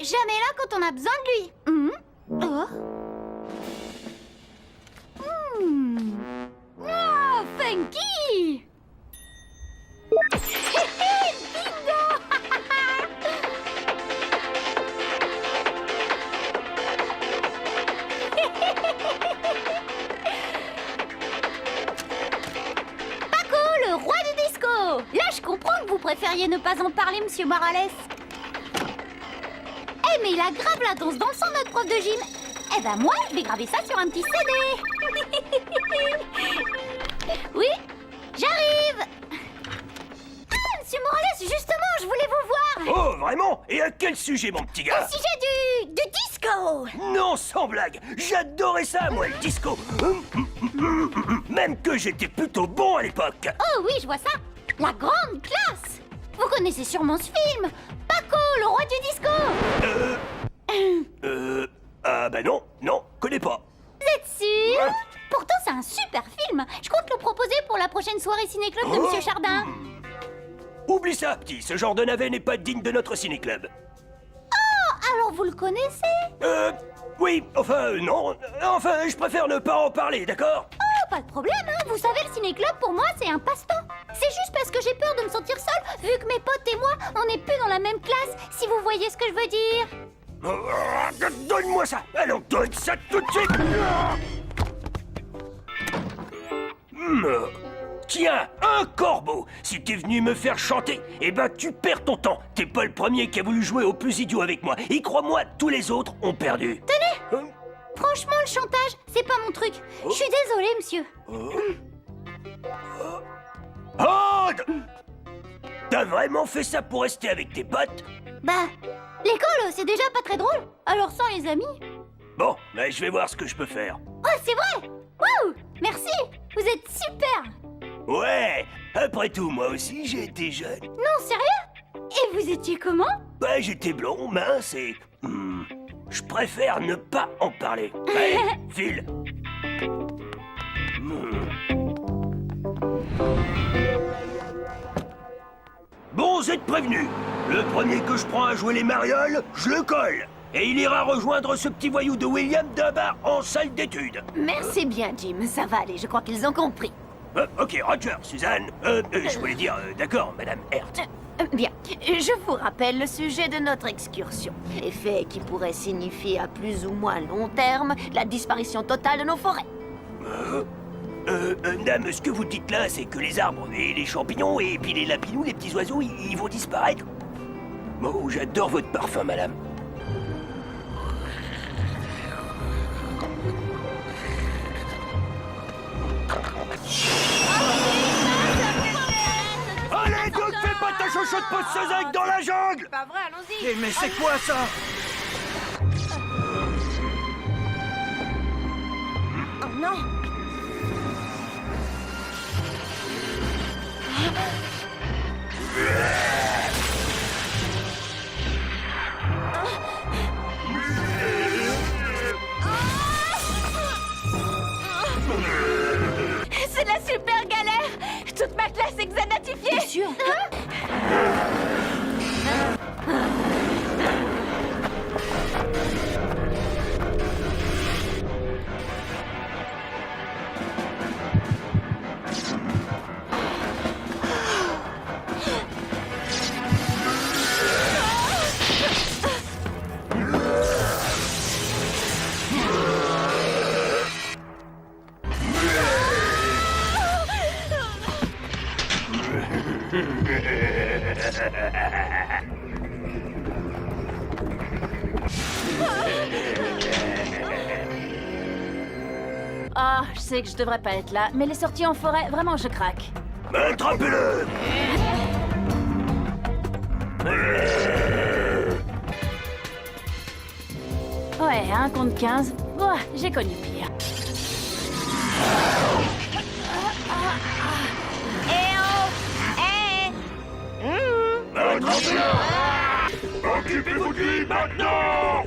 jamais là quand on a besoin de lui. Oh. Oh, Funky. Bingo. Paco, le roi du disco. Là, je comprends que vous préfériez ne pas en parler, monsieur Morales. Eh, mais il a grave la danse dans le sang, notre prof de gym. Eh ben moi, je vais graver ça sur un petit CD. Oui, j'arrive. Ah, monsieur Morales, justement, je voulais vous voir. Oh, vraiment? Et à quel sujet, mon petit Au gars? sujet du disco. Non, sans blague. J'adorais ça, moi, le disco. Même que j'étais plutôt bon à l'époque. Oh oui, je vois ça. La grande classe. Vous connaissez sûrement ce film. Paco, le roi du disco. Ah bah non, connais pas. Vous êtes sûr? Pourtant, c'est un super film. Je compte le proposer pour la prochaine soirée ciné-club de Monsieur Chardin. Oublie ça, petit. Ce genre de navet n'est pas digne de notre ciné-club. Oh, alors vous le connaissez? Oui, non. Enfin, je préfère ne pas en parler, d'accord? Oh, pas de problème, hein. Vous savez, le ciné-club, pour moi, c'est un passe-temps. C'est juste parce que j'ai peur de me sentir seule, vu que mes potes et moi, on n'est plus dans la même classe, si vous voyez ce que je veux dire. Donne-moi ça. Alors, donne ça tout de suite. Tiens, un corbeau. Si t'es venu me faire chanter, eh ben tu perds ton temps. T'es pas le premier qui a voulu jouer au plus idiot avec moi. Et crois-moi, tous les autres ont perdu. Tenez. Franchement, le chantage, c'est pas mon truc. Je suis désolée, monsieur. Aude! T'as vraiment fait ça pour rester avec tes potes? Bah, l'école, c'est déjà pas très drôle. Alors sans les amis... Bon, bah, je vais voir ce que je peux faire. Oh, c'est vrai. Waouh. Merci. Vous êtes super. Ouais, après tout, moi aussi, j'ai été jeune. Non, sérieux? Et vous étiez comment? Bah, j'étais blond, mince et... je préfère ne pas en parler. Allez, file. Bon, vous êtes prévenus. Le premier que je prends à jouer les marioles, je le colle. Et il ira rejoindre ce petit voyou de William Dunbar en salle d'études. Merci bien, Jim. Ça va aller, je crois qu'ils ont compris. Ok, Roger, Suzanne. Je voulais dire, d'accord, Madame Hertz. Bien, je vous rappelle le sujet de notre excursion. Effet qui pourrait signifier à plus ou moins long terme la disparition totale de nos forêts. Dame, ce que vous dites là, c'est que les arbres et les champignons et puis les lapinous, les petits oiseaux, ils vont disparaître. Oh, j'adore votre parfum, madame. Allez, donc fais pas ta chochotte poisseuse avec dans la jungle! Pas vrai, allons-y. Eh, mais c'est quoi ça? Oh non. C'est la super galère. Toute ma classe est xanatifiée. T'es sûr? Ah, je sais que je devrais pas être là, mais les sorties en forêt, vraiment, je craque. Attrapez-le! Ouais, un contre 15. Ouah, j'ai connu pire. Attrapez-le! Occupez-vous de lui maintenant!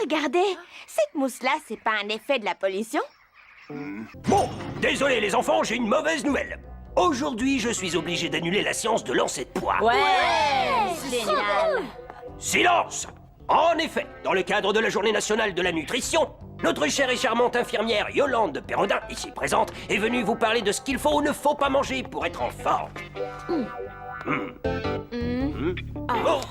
Regardez, cette mousse-là, c'est pas un effet de la pollution? Bon, désolé les enfants, j'ai une mauvaise nouvelle. Aujourd'hui, je suis obligé d'annuler la séance de lancer de poids. Génial! Silence! En effet, dans le cadre de la Journée nationale de la nutrition, notre chère et charmante infirmière Yolande Perrodin, ici présente, est venue vous parler de ce qu'il faut ou ne faut pas manger pour être en forme. Oh.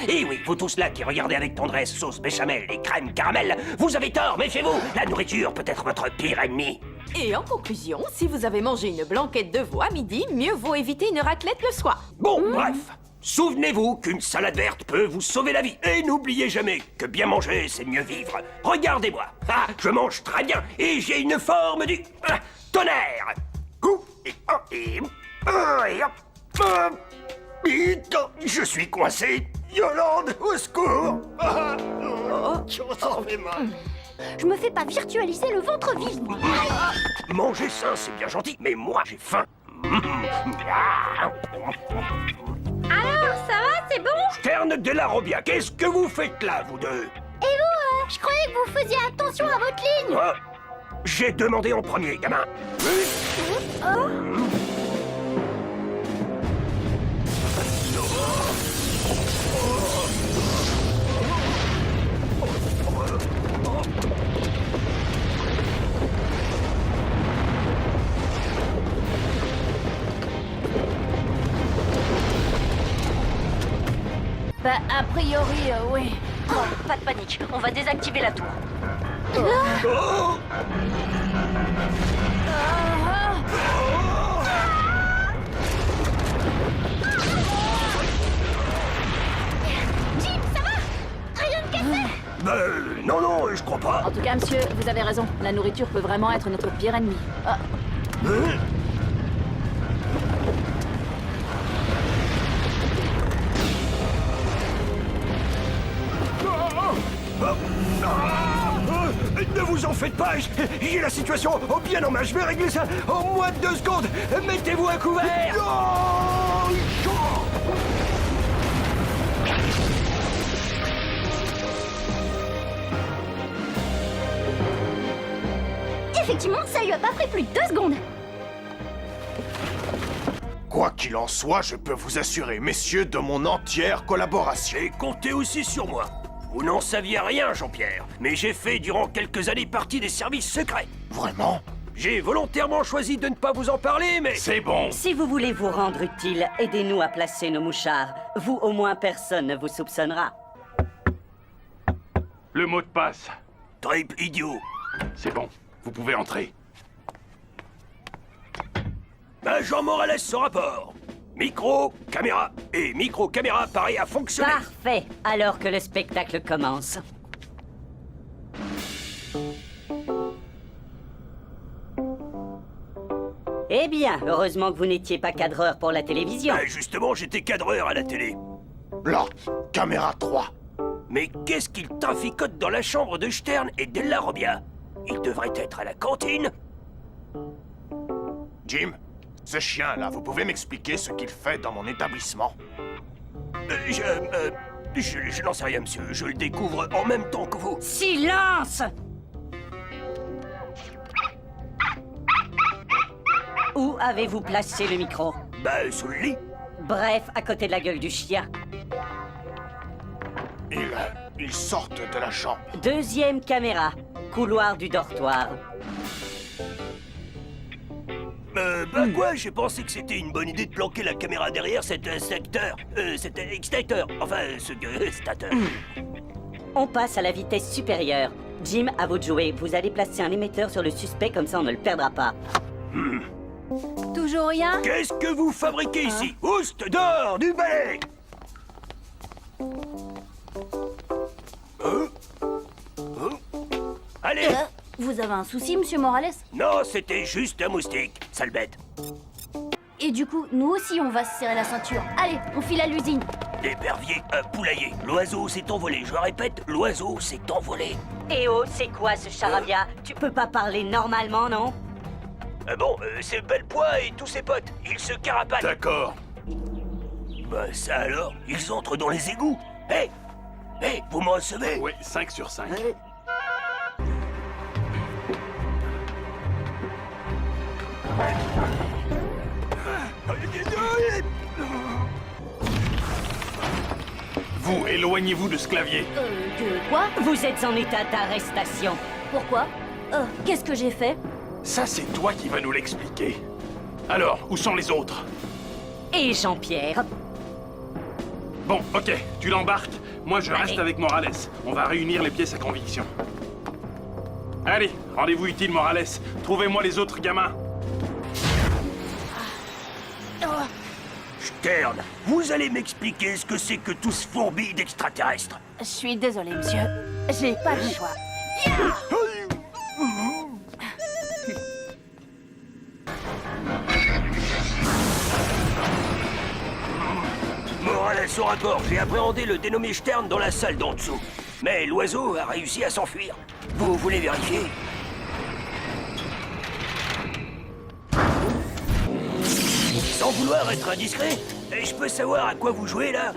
Et oui, vous tous là qui regardez avec tendresse sauce béchamel et crème caramel, vous avez tort, méfiez-vous, la nourriture peut être votre pire ennemi. Et en conclusion, si vous avez mangé une blanquette de veau à midi, mieux vaut éviter une raclette le soir. Bon, bref, souvenez-vous qu'une salade verte peut vous sauver la vie. Et n'oubliez jamais que bien manger, c'est mieux vivre. Regardez-moi, je mange très bien et j'ai une forme du tonnerre. Je suis coincé. Yolande, au secours. Je me fais pas virtualiser le ventre vide, moi. Manger ça, c'est bien gentil, mais moi, j'ai faim. Alors, ça va, c'est bon? Stern de la Robia, qu'est-ce que vous faites là, vous deux? Et vous, je croyais que vous faisiez attention à votre ligne. Ah, j'ai demandé en premier, gamin. Bah, a priori, oui. Bon, pas de panique, on va désactiver la tour. Jim, ça va? Rien de cassé? Non, je crois pas. En tout cas, monsieur, vous avez raison. La nourriture peut vraiment être notre pire ennemi. Ah, Ne vous en faites pas, j'ai la situation bien en main, je vais régler ça en moins de 2 secondes. Mettez-vous à couvert. Effectivement, ça lui a pas pris plus de 2 secondes. Quoi qu'il en soit, je peux vous assurer, messieurs, de mon entière collaboration. Et comptez aussi sur moi. Vous n'en saviez rien, Jean-Pierre, mais j'ai fait durant quelques années partie des services secrets. Vraiment? J'ai volontairement choisi de ne pas vous en parler, mais... C'est bon. Si vous voulez vous rendre utile, aidez-nous à placer nos mouchards. Vous, au moins, personne ne vous soupçonnera. Le mot de passe. Trip idiot. C'est bon, vous pouvez entrer. Jean Morales ce rapport. Micro, caméra. Et micro, caméra, pareil à fonctionner. Parfait, alors que le spectacle commence. Eh bien, heureusement que vous n'étiez pas cadreur pour la télévision. Justement, j'étais cadreur à la télé. Là, caméra 3. Mais qu'est-ce qu'il traficote dans la chambre de Stern et de la Robia? Il devrait être à la cantine. Jim, ce chien-là, vous pouvez m'expliquer ce qu'il fait dans mon établissement? Je n'en sais rien, monsieur. Je le découvre en même temps que vous. Silence! Où avez-vous placé le micro? Sous le lit. Bref, à côté de la gueule du chien. Ils sortent de la chambre. Deuxième caméra, couloir du dortoir. Quoi? J'ai pensé que c'était une bonne idée de planquer la caméra derrière cet secteur. Cet extincteur. Enfin, ce stateur. On passe à la vitesse supérieure. Jim, à vous de jouer. Vous allez placer un émetteur sur le suspect, comme ça on ne le perdra pas. toujours rien? Qu'est-ce que vous fabriquez ici? Oust, dehors, du balai! Allez! Vous avez un souci, monsieur Morales? Non, c'était juste un moustique, sale bête. Et du coup, nous aussi, on va se serrer la ceinture. Allez, on file à l'usine. L'épervier, un poulailler. L'oiseau s'est envolé. Je répète, l'oiseau s'est envolé. Eh oh, c'est quoi ce charabia? Tu peux pas parler normalement, non? C'est Bellepoix et tous ses potes. Ils se carapatent. D'accord. Ça alors, ils entrent dans les égouts. Hé! Hé, vous me recevez? Oui, 5 sur 5. Vous, éloignez-vous de ce clavier. Quoi? Vous êtes en état d'arrestation. Pourquoi? Qu'est-ce que j'ai fait? Ça, c'est toi qui vas nous l'expliquer. Alors, où sont les autres? Et Jean-Pierre? Bon, ok, tu l'embarques. Moi, je reste Allez. avec Morales. On va réunir les pièces à conviction. Allez, rendez-vous utile, Morales. Trouvez-moi les autres gamins. Stern, vous allez m'expliquer ce que c'est que tout ce fourbi d'extraterrestres. Je suis désolée, monsieur. J'ai pas le choix. Morales au rapport, j'ai appréhendé le dénommé Stern dans la salle d'en dessous. Mais l'oiseau a réussi à s'enfuir. Vous voulez vérifier? Sans vouloir être indiscret, et je peux savoir à quoi vous jouez là?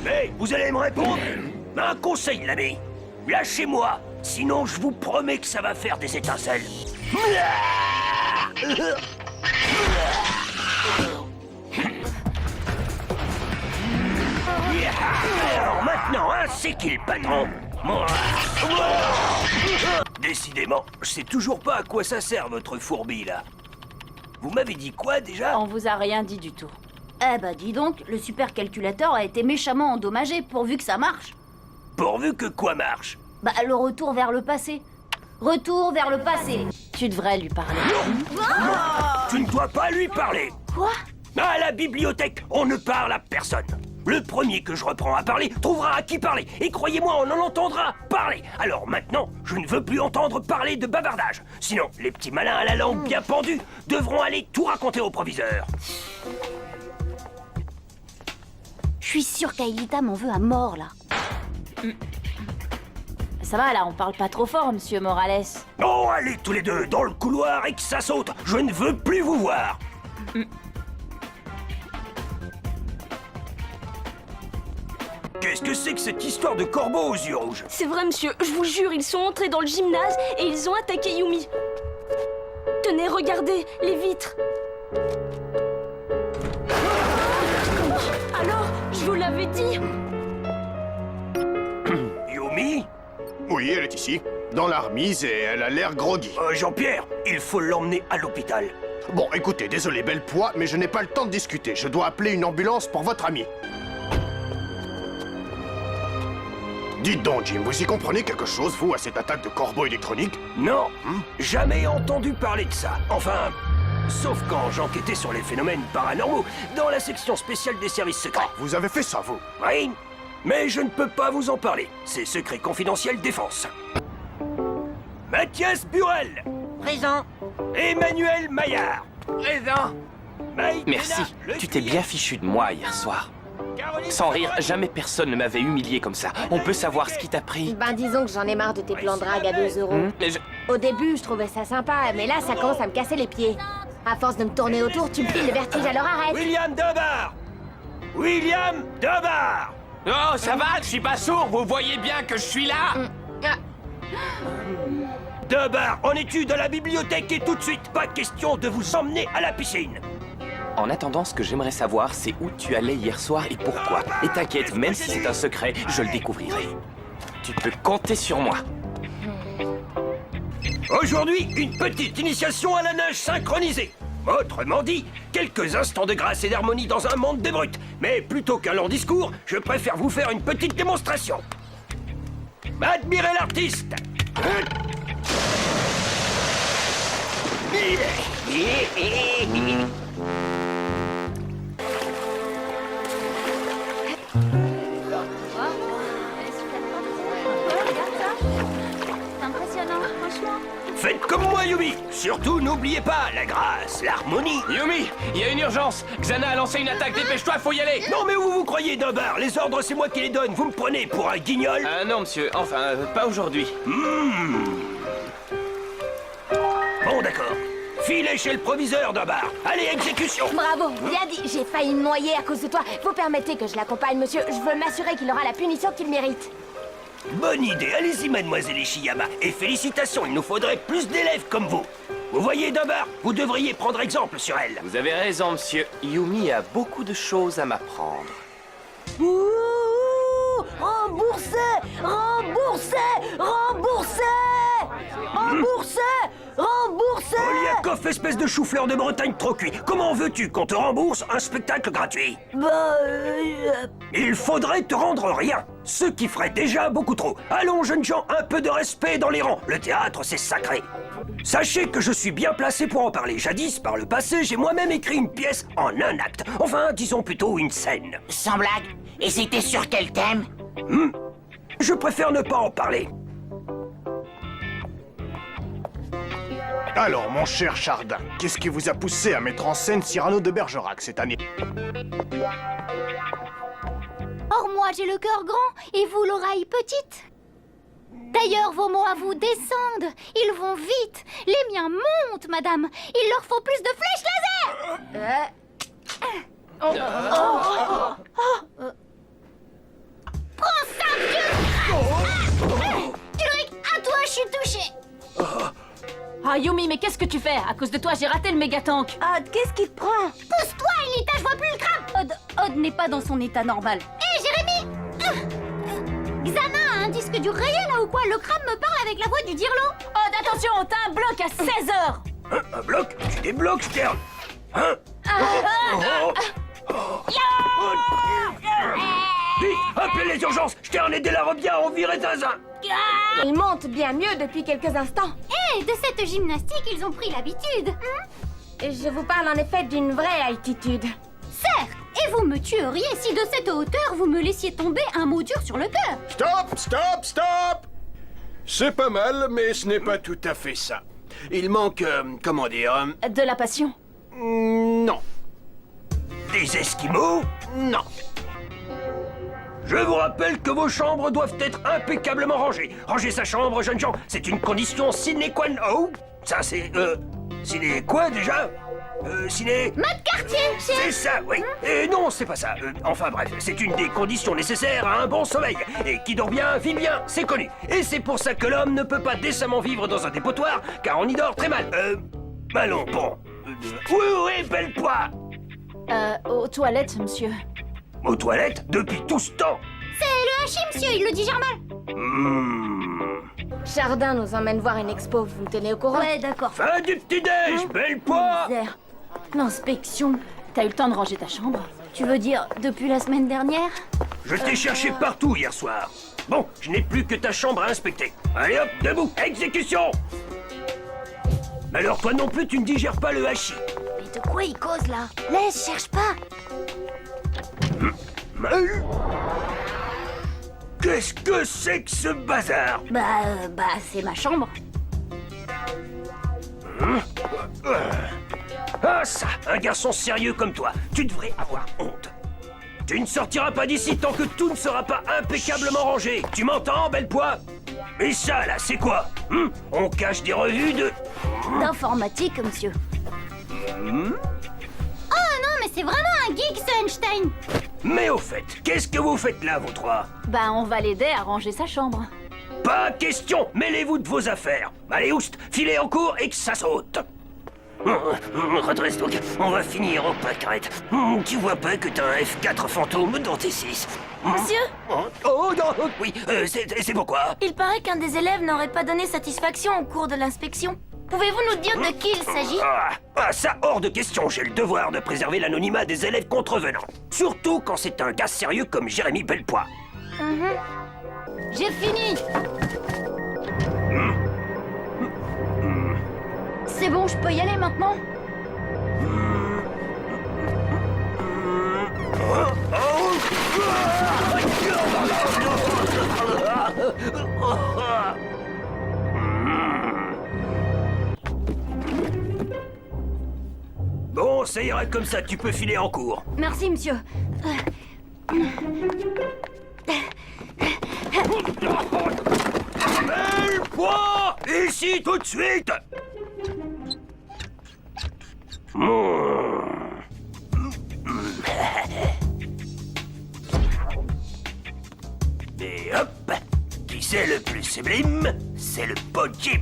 Mais vous allez me répondre? Un conseil, l'ami. Lâchez-moi, sinon je vous promets que ça va faire des étincelles. Alors maintenant, hein, c'est qui le patron? Décidément, je sais toujours pas à quoi ça sert votre fourbi là. Vous m'avez dit quoi déjà? On vous a rien dit du tout. Eh bah dis donc, le supercalculateur a été méchamment endommagé pourvu que ça marche. Pourvu que quoi marche? Bah le retour vers le passé. Retour vers le passé. Tu devrais lui parler. Tu ne dois pas lui parler. Quoi? À la bibliothèque, on ne parle à personne. Le premier que je reprends à parler trouvera à qui parler. Et croyez-moi, on en entendra parler. Alors maintenant, je ne veux plus entendre parler de bavardage. Sinon, les petits malins à la langue bien pendue devront aller tout raconter au proviseur. Je suis sûre qu'Aelita m'en veut à mort là. Ça va, là, on parle pas trop fort, monsieur Morales. Oh, allez tous les deux dans le couloir et que ça saute. Je ne veux plus vous voir. Qu'est-ce que c'est que cette histoire de corbeau aux yeux rouges? C'est vrai, monsieur, je vous jure, ils sont entrés dans le gymnase et ils ont attaqué Yumi. Tenez, regardez, les vitres. Alors, je vous l'avais dit. Yumi? Oui, elle est ici, dans la remise, et elle a l'air groggy. Jean-Pierre, il faut l'emmener à l'hôpital. Bon, écoutez, désolé, belle poids, mais je n'ai pas le temps de discuter. Je dois appeler une ambulance pour votre ami. Dites donc, Jim, vous y comprenez quelque chose, vous, à cette attaque de corbeau électronique? Non, jamais entendu parler de ça. Enfin, sauf quand j'enquêtais sur les phénomènes paranormaux dans la section spéciale des services secrets. Vous avez fait ça, vous? Oui, mais je ne peux pas vous en parler. C'est secret confidentiel défense. Mathias Burel. Présent. Emmanuel Maillard. Présent. Mike Merci, Dena, le tu t'es bien fichu de moi hier soir. Caroline Sans rire, Ferrari. jamais personne ne m'avait humilié comme ça. On peut savoir ce qui t'a pris. Ben disons que j'en ai marre de tes plans de drague à 2 €. Mais je... Au début, je trouvais ça sympa, mais là, ça commence à me casser les pieds. À force de me tourner autour, tu me files le vertige, alors arrête. William Debar. William Debar. Oh, ça va, je suis pas sourd, vous voyez bien que je suis là. Debar, en étude à la bibliothèque et tout de suite. Pas question de vous emmener à la piscine. En attendant, ce que j'aimerais savoir, c'est où tu allais hier soir et pourquoi. Et t'inquiète, même si c'est un secret, je le découvrirai. Tu peux compter sur moi. Aujourd'hui, une petite initiation à la nage synchronisée. Autrement dit, quelques instants de grâce et d'harmonie dans un monde des brutes. Mais plutôt qu'un long discours, je préfère vous faire une petite démonstration. Admirez l'artiste. C'est impressionnant, franchement. Faites comme moi, Yumi. Surtout, n'oubliez pas la grâce, l'harmonie. Yumi, il y a une urgence. Xana a lancé une attaque, dépêche-toi, faut y aller. Non mais où vous croyez, Debar? Les ordres, c'est moi qui les donne. Vous me prenez pour un guignol? Non, monsieur, pas aujourd'hui. Bon, d'accord. Filez chez le proviseur, Dobar. Allez, exécution. Bravo, bien dit. J'ai failli me noyer à cause de toi. Vous permettez que je l'accompagne, monsieur. Je veux m'assurer qu'il aura la punition qu'il mérite. Bonne idée, allez-y, mademoiselle Ishiyama. Et félicitations, il nous faudrait plus d'élèves comme vous. Vous voyez, Dobar, vous devriez prendre exemple sur elle. Vous avez raison, monsieur. Yumi a beaucoup de choses à m'apprendre. Ouh, remboursé, remboursé, remboursé, remboursé, remboursé. Poliakov, espèce de chou-fleur de Bretagne trop cuit. Comment veux-tu qu'on te rembourse un spectacle gratuit? Il faudrait te rendre rien, ce qui ferait déjà beaucoup trop. Allons, jeunes gens, un peu de respect dans les rangs. Le théâtre, c'est sacré. Sachez que je suis bien placé pour en parler. Jadis, par le passé, j'ai moi-même écrit une pièce en un acte. Enfin, disons plutôt une scène. Sans blague. Et c'était sur quel thème? Je préfère ne pas en parler. Alors, mon cher Chardin, qu'est-ce qui vous a poussé à mettre en scène Cyrano de Bergerac cette année? Or moi j'ai le cœur grand et vous l'oreille petite. D'ailleurs vos mots à vous descendent, ils vont vite. Les miens montent, madame. Il leur faut plus de flèches laser. Prends ça, vieux. Ulrich, à toi je suis touchée. Ah, Yumi, mais qu'est-ce que tu fais? À cause de toi, j'ai raté le méga-tank. Qu'est-ce qui te prend? Pousse-toi, Elita, je vois plus le crabe. Odd n'est pas dans son état normal. Hé, Jérémy. Xana a un disque dur réel là ou quoi? Le crabe me parle avec la voix du dirlo. Odd, attention, t'as un bloc à 16h. Hein, un bloc? Tu débloques, Stern. Hein? Vite, appelez les urgences. Stern, aidez la Robia à en virer Zinzin. Il monte bien mieux depuis quelques instants. Hé, de cette gymnastique, ils ont pris l'habitude. Je vous parle en effet d'une vraie altitude. Certes, et vous me tueriez si de cette hauteur vous me laissiez tomber un mot dur sur le cœur. Stop, stop, stop! C'est pas mal, mais ce n'est pas tout à fait ça. Il manque, comment dire... De la passion. Non. Des Esquimaux? Non. Je vous rappelle que vos chambres doivent être impeccablement rangées. Ranger sa chambre, jeunes gens, c'est une condition sine qua non. Oh, ça c'est... Sine quoi déjà? Sine... Matt Cartier, chef. C'est ça, oui. Et non, c'est pas ça. Enfin bref, c'est une des conditions nécessaires à un bon sommeil. Et qui dort bien, vit bien, c'est connu. Et c'est pour ça que l'homme ne peut pas décemment vivre dans un dépotoir, car on y dort très mal. Allons, bon. Oui, belle poire. Aux toilettes, monsieur. Aux toilettes? Depuis tout ce temps? C'est le hachis, monsieur, il le digère mal. Chardin nous emmène voir une expo, vous me tenez au courant? Ouais, d'accord. Fin du petit-déj, belle poire. Misère. L'inspection. T'as eu le temps de ranger ta chambre? Tu veux dire depuis la semaine dernière? Je t'ai cherché partout hier soir. Bon, je n'ai plus que ta chambre à inspecter. Allez hop, debout, exécution. Alors toi non plus, tu ne digères pas le hachis. Mais de quoi il cause là? Laisse, cherche pas. Qu'est-ce que c'est que ce bazar? Bah, c'est ma chambre. Ah ça, un garçon sérieux comme toi, tu devrais avoir honte. Tu ne sortiras pas d'ici tant que tout ne sera pas impeccablement rangé. Tu m'entends, belle poire? Et ça, là, c'est quoi? On cache des revues de... D'informatique, monsieur. Oh non, mais c'est vraiment un geek, ce Einstein. Mais au fait, qu'est-ce que vous faites là, vous trois? Bah, on va l'aider à ranger sa chambre. Pas question, mêlez-vous de vos affaires. Allez, oust, filez en cours et que ça saute. Redresse donc, on va finir en pâquerette. Tu vois pas que t'as un F4 fantôme dans tes 6? Monsieur? Oh non, oui, c'est pourquoi? Il paraît qu'un des élèves n'aurait pas donné satisfaction au cours de l'inspection. Pouvez-vous nous dire de qui il s'agit? Ça, hors de question, j'ai le devoir de préserver l'anonymat des élèves contrevenants. Surtout quand c'est un gars sérieux comme Jérémy Bellepoix. J'ai fini. C'est bon, je peux y aller maintenant? Bon, ça ira comme ça, tu peux filer en cours. Merci, monsieur. Bellepoix! Ici, tout de suite! Et hop, qui c'est le plus sublime? C'est le beau Jim.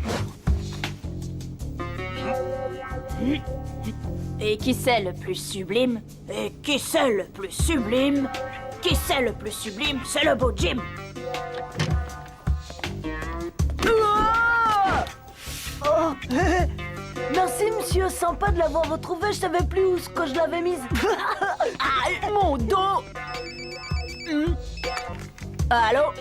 Et qui c'est le plus sublime? Et qui c'est le plus sublime? Qui c'est le plus sublime? C'est le beau Jim. Oh, merci, monsieur. Sympa de l'avoir retrouvé. Je savais plus où que je l'avais mise. Mon dos. Allô?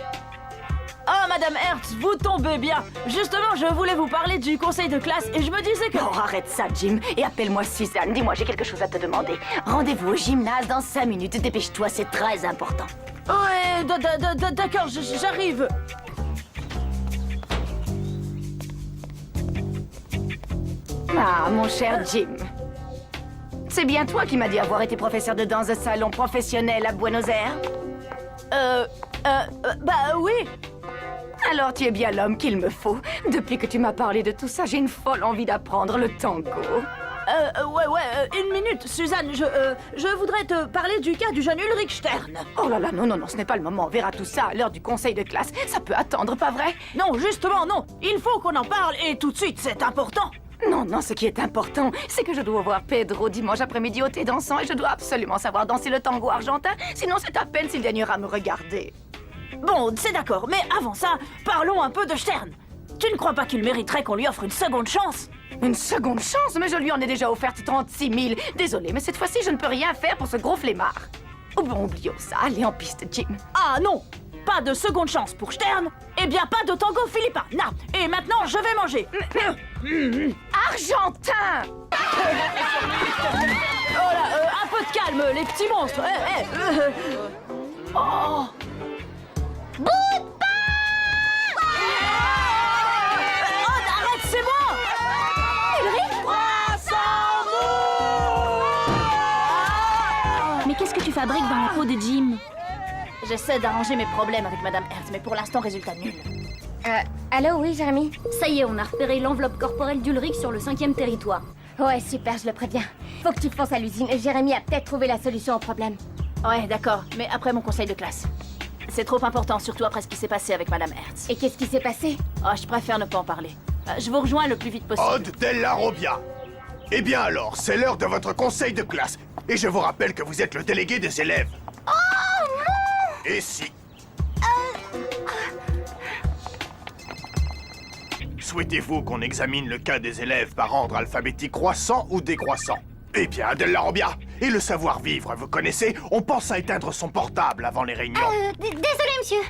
Ah, Madame Hertz, vous tombez bien. Justement, je voulais vous parler du conseil de classe et je me disais que... Oh, arrête ça, Jim, et appelle-moi Suzanne. Dis-moi, j'ai quelque chose à te demander. Rendez-vous au gymnase dans 5 minutes. Dépêche-toi, c'est très important. Ouais, d'accord, j'arrive. Ah, mon cher Jim. C'est bien toi qui m'as dit avoir été professeur de danse de salon professionnel à Buenos Aires? Bah oui. Alors tu es bien l'homme qu'il me faut. Depuis que tu m'as parlé de tout ça, j'ai une folle envie d'apprendre le tango. Une minute, Suzanne, je voudrais te parler du cas du jeune Ulrich Stern. Oh là là, non, ce n'est pas le moment. On verra tout ça à l'heure du conseil de classe. Ça peut attendre, pas vrai? Non, justement, non. Il faut qu'on en parle et tout de suite, c'est important. Non, ce qui est important, c'est que je dois voir Pedro dimanche après-midi au thé dansant et je dois absolument savoir danser le tango argentin, sinon c'est à peine s'il daignera à me regarder. Bon, c'est d'accord, mais avant ça, parlons un peu de Stern. Tu ne crois pas qu'il mériterait qu'on lui offre une seconde chance? Une seconde chance? Mais je lui en ai déjà offerte 36 000. Désolée, mais cette fois-ci, je ne peux rien faire pour ce gros flemmard. Oh bon, oublions ça. Allez, en piste, Jim. Ah non! Pas de seconde chance pour Stern, et bien pas de tango philippin. Non. Et maintenant, je vais manger. Argentin! Oh là, un peu de calme, les petits monstres. Oh! Bout de pain! Oh, arrête, c'est moi! Mais qu'est-ce que tu fabriques dans la peau de Jim? J'essaie d'arranger mes problèmes avec Madame Hertz, mais pour l'instant, résultat nul. Allô, oui, Jérémy? Ça y est, on a repéré l'enveloppe corporelle d'Ulrich sur le 5e territoire. Ouais, super, je le préviens. Faut que tu fonces à l'usine. Jérémy a peut-être trouvé la solution au problème. Ouais, d'accord, mais après mon conseil de classe. C'est trop important, surtout après ce qui s'est passé avec Madame Hertz. Et qu'est-ce qui s'est passé? Oh, je préfère ne pas en parler. Je vous rejoins le plus vite possible. Odd Della Robbia. Eh bien alors, c'est l'heure de votre conseil de classe. Et je vous rappelle que vous êtes le délégué des élèves. Oh non! Et si... Souhaitez-vous qu'on examine le cas des élèves par ordre alphabétique croissant ou décroissant? Eh bien, Della Robbia, et le savoir-vivre, vous connaissez? On pense à éteindre son portable avant les réunions. Désolé, monsieur.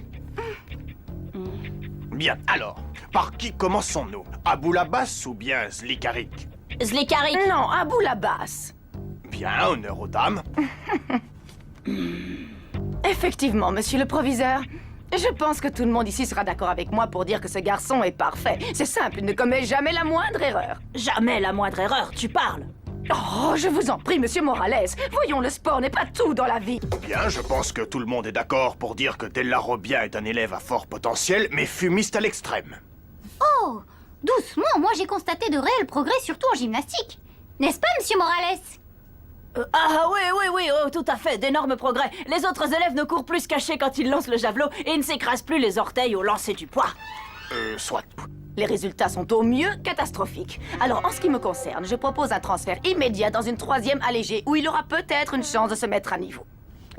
Bien, alors, par qui commençons-nous? Aboulabas ou bien Zlikarik? Zlikarik. Non, Abou la basse. Bien, honneur aux dames. Effectivement, monsieur le proviseur. Je pense que tout le monde ici sera d'accord avec moi pour dire que ce garçon est parfait. C'est simple, il ne commet jamais la moindre erreur. Jamais la moindre erreur, tu parles. Oh, je vous en prie, monsieur Morales. Voyons, le sport n'est pas tout dans la vie. Bien, je pense que tout le monde est d'accord pour dire que Della Robbia est un élève à fort potentiel, mais fumiste à l'extrême. Oh, doucement, moi j'ai constaté de réels progrès, surtout en gymnastique. N'est-ce pas, monsieur Morales? Oui, tout à fait, d'énormes progrès. Les autres élèves ne courent plus cachés quand ils lancent le javelot et ne s'écrasent plus les orteils au lancer du poids. Soit. Les résultats sont au mieux catastrophiques. Alors, en ce qui me concerne, je propose un transfert immédiat dans une 3e allégée où il aura peut-être une chance de se mettre à niveau.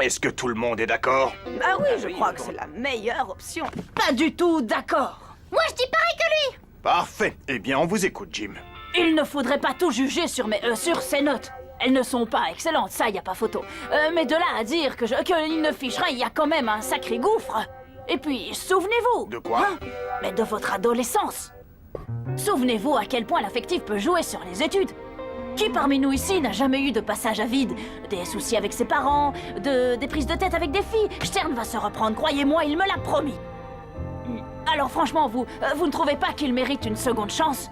Est-ce que tout le monde est d'accord? Ah oui, je crois que c'est la meilleure option. Pas du tout d'accord. Moi je dis pareil que lui. Parfait. Eh bien, on vous écoute, Jim. Il ne faudrait pas tout juger sur ses notes. Elles ne sont pas excellentes, ça, y a pas photo. Mais de là à dire qu'il ne fiche rien, il y a quand même un sacré gouffre. Et puis, souvenez-vous... De quoi? Mais de votre adolescence. Souvenez-vous à quel point l'affectif peut jouer sur les études. Qui parmi nous ici n'a jamais eu de passage à vide? Des soucis avec ses parents, des prises de tête avec des filles? Stern va se reprendre, croyez-moi, il me l'a promis. Alors franchement, vous ne trouvez pas qu'il mérite une seconde chance?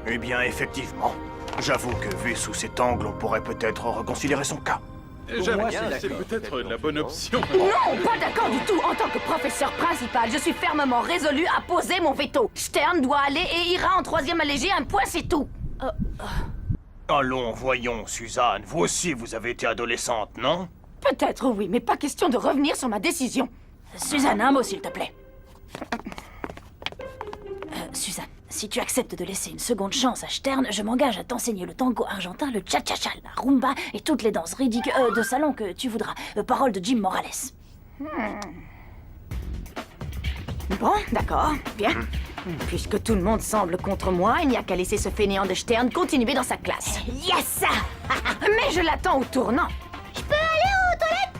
Eh bien, effectivement. J'avoue que vu sous cet angle, on pourrait peut-être reconsidérer son cas. J'aime bien, c'est peut-être la bonne option. Non, pas d'accord du tout. En tant que professeur principal, je suis fermement résolu à poser mon veto. Stern doit aller et ira en 3e allégée, un point c'est tout. Allons, voyons, Suzanne, vous aussi vous avez été adolescente, non? Peut-être oui, mais pas question de revenir sur ma décision. Suzanne, un mot s'il te plaît. Suzanne, si tu acceptes de laisser une seconde chance à Stern, je m'engage à t'enseigner le tango argentin, le cha-cha-cha, la rumba et toutes les danses ridicules de salon que tu voudras. Parole de Jim Morales. Bon, d'accord, bien. Puisque tout le monde semble contre moi, il n'y a qu'à laisser ce fainéant de Stern continuer dans sa classe. Yes! Mais je l'attends au tournant. Je peux aller aux toilettes?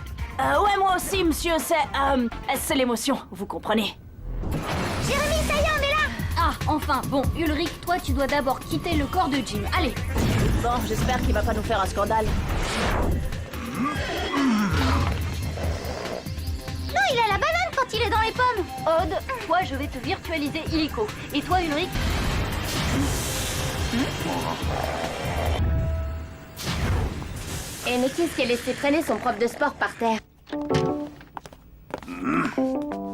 Ouais, moi aussi, monsieur, c'est l'émotion, vous comprenez. Jérémy, ça y est, on est là! Ah, enfin, bon, Ulrich, toi, tu dois d'abord quitter le corps de Jim. Allez! Bon, j'espère qu'il va pas nous faire un scandale. Non, il a la banane quand il est dans les pommes! Aude, toi, je vais te virtualiser illico. Et toi, Ulrich? Et Nikis qui a laissé traîner son prof de sport par terre.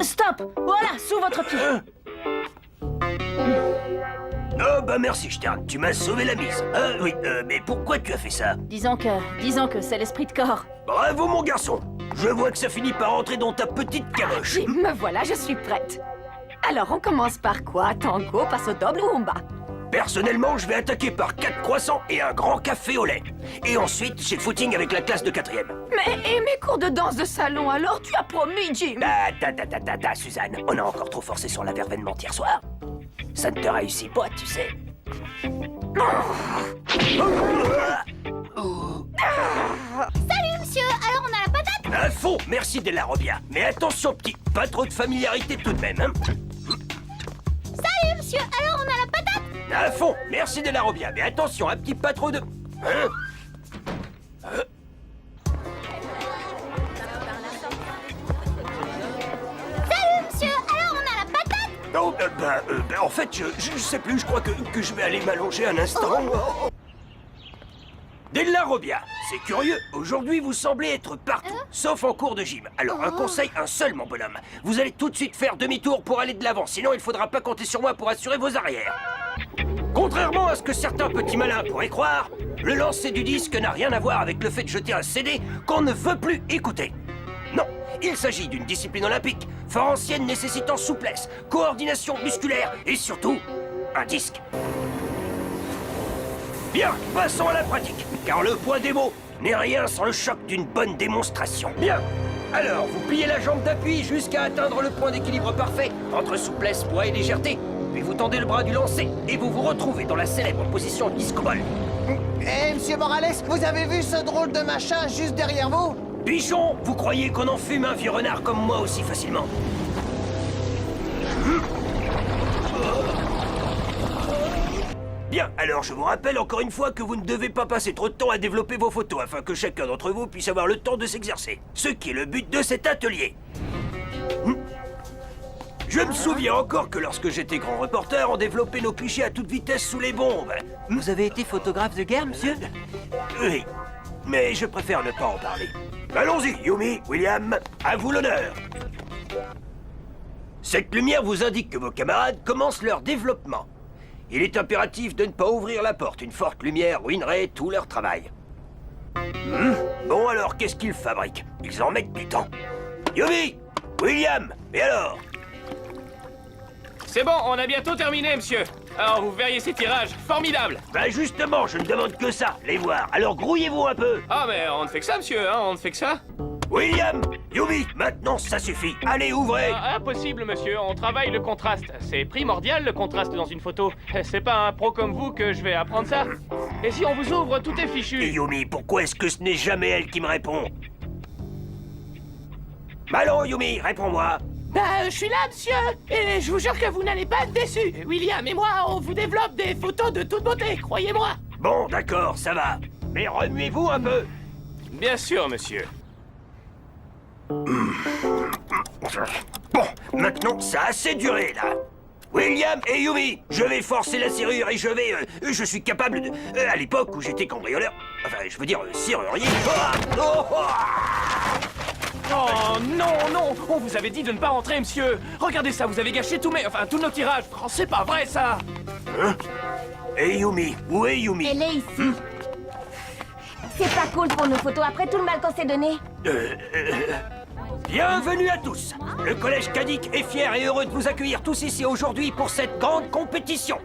Stop! Voilà, sous votre pied. Oh bah merci Stern, tu m'as sauvé la mise. Oui, mais pourquoi tu as fait ça? Disons que c'est l'esprit de corps. Bravo mon garçon. Je vois que ça finit par entrer dans ta petite caboche. Jim, me voilà, je suis prête. Alors, on commence par quoi? Tango, passo doble ou rumba? Personnellement, je vais attaquer par 4 croissants et un grand café au lait. Et ensuite, j'ai le footing avec la classe de 4e. Mais, et mes cours de danse de salon, alors tu as promis, Jim? Suzanne, on a encore trop forcé sur la verveine hier soir. Ça ne te réussit pas, tu sais. Salut, monsieur! Alors, on a la patate? À fond, merci Della Robbia. Mais attention, petit, pas trop de familiarité tout de même, hein. Salut, monsieur! Alors, on a la patate? À fond, merci Della Robbia. Mais attention, un petit pas trop de... Hein? Salut, monsieur! Alors, on a la patate? Non, en fait, je sais plus, je crois que je vais aller m'allonger un instant. Oh. Della Robbia, c'est curieux, aujourd'hui vous semblez être partout, sauf en cours de gym. Alors un conseil, un seul mon bonhomme, vous allez tout de suite faire demi-tour pour aller de l'avant, sinon il faudra pas compter sur moi pour assurer vos arrières. Contrairement à ce que certains petits malins pourraient croire, le lancer du disque n'a rien à voir avec le fait de jeter un CD qu'on ne veut plus écouter. Non, il s'agit d'une discipline olympique, fort ancienne nécessitant souplesse, coordination musculaire et surtout, un disque. Bien, passons à la pratique, car le poids des mots n'est rien sans le choc d'une bonne démonstration. Bien, alors vous pliez la jambe d'appui jusqu'à atteindre le point d'équilibre parfait entre souplesse, poids et légèreté. Puis vous tendez le bras du lancer et vous vous retrouvez dans la célèbre position disco-ball. Eh, monsieur Morales, vous avez vu ce drôle de machin juste derrière vous? Bichon, vous croyez qu'on en fume un vieux renard comme moi aussi facilement? Bien, alors je vous rappelle encore une fois que vous ne devez pas passer trop de temps à développer vos photos afin que chacun d'entre vous puisse avoir le temps de s'exercer. Ce qui est le but de cet atelier. Je me souviens encore que lorsque j'étais grand reporter, on développait nos clichés à toute vitesse sous les bombes. Vous avez été photographe de guerre, monsieur? Oui, mais je préfère ne pas en parler. Allons-y, Yumi, William, à vous l'honneur. Cette lumière vous indique que vos camarades commencent leur développement. Il est impératif de ne pas ouvrir la porte. Une forte lumière ruinerait tout leur travail. Bon alors, qu'est-ce qu'ils fabriquent? Ils en mettent du temps. Yumi, William, et alors? C'est bon, on a bientôt terminé, monsieur. Alors, vous verriez ces tirages, formidables. Ben justement, je ne demande que ça, les voir. Alors grouillez-vous un peu. Ah, mais on ne fait que ça, monsieur, hein, on ne fait que ça. William, Yumi, maintenant ça suffit. Allez, ouvrez. Impossible, monsieur, on travaille le contraste. C'est primordial, le contraste dans une photo. C'est pas un pro comme vous que je vais apprendre ça. Et si on vous ouvre, tout est fichu. Et Yumi, pourquoi est-ce que ce n'est jamais elle qui me répond? Allons, Yumi, réponds-moi. Je suis là, monsieur, et je vous jure que vous n'allez pas être déçus. William et moi, on vous développe des photos de toute beauté, croyez-moi. Bon, d'accord, ça va. Mais remuez-vous un peu. Bien sûr, monsieur. Bon, maintenant, ça a assez duré, là. William et Yumi, je vais forcer la serrure et je suis capable de... à l'époque où j'étais cambrioleur... Enfin, je veux dire, serrurier... Oh non, non! On vous avait dit de ne pas rentrer, monsieur! Regardez ça, vous avez gâché tous nos tirages! Oh, c'est pas vrai, ça! Hein? Et Yumi? Où est Yumi? Elle est ici. C'est pas cool pour nos photos après tout le mal qu'on s'est donné. Bienvenue à tous. Le collège Caddick est fier et heureux de vous accueillir tous ici aujourd'hui pour cette grande compétition.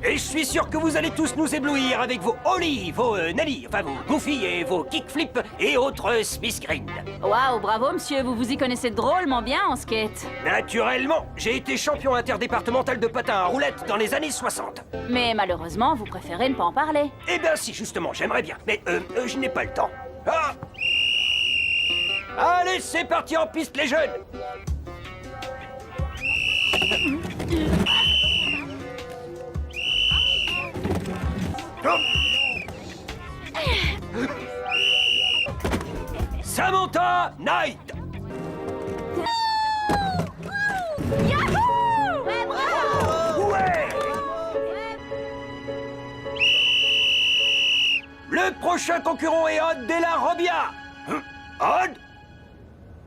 Et je suis sûr que vous allez tous nous éblouir avec vos ollies, vos Nelly, enfin vos Goofy et vos kickflips et autres Smith Green. Waouh, bravo monsieur, vous vous y connaissez drôlement bien en skate. Naturellement, j'ai été champion interdépartemental de patin à roulettes dans les années 60. Mais malheureusement, vous préférez ne pas en parler. Eh bien si, justement, j'aimerais bien, mais je n'ai pas le temps. Ah! Allez, c'est parti en piste les jeunes. Samantha Knight. Ouais. Le prochain concurrent est Odd de la Robia. Odd,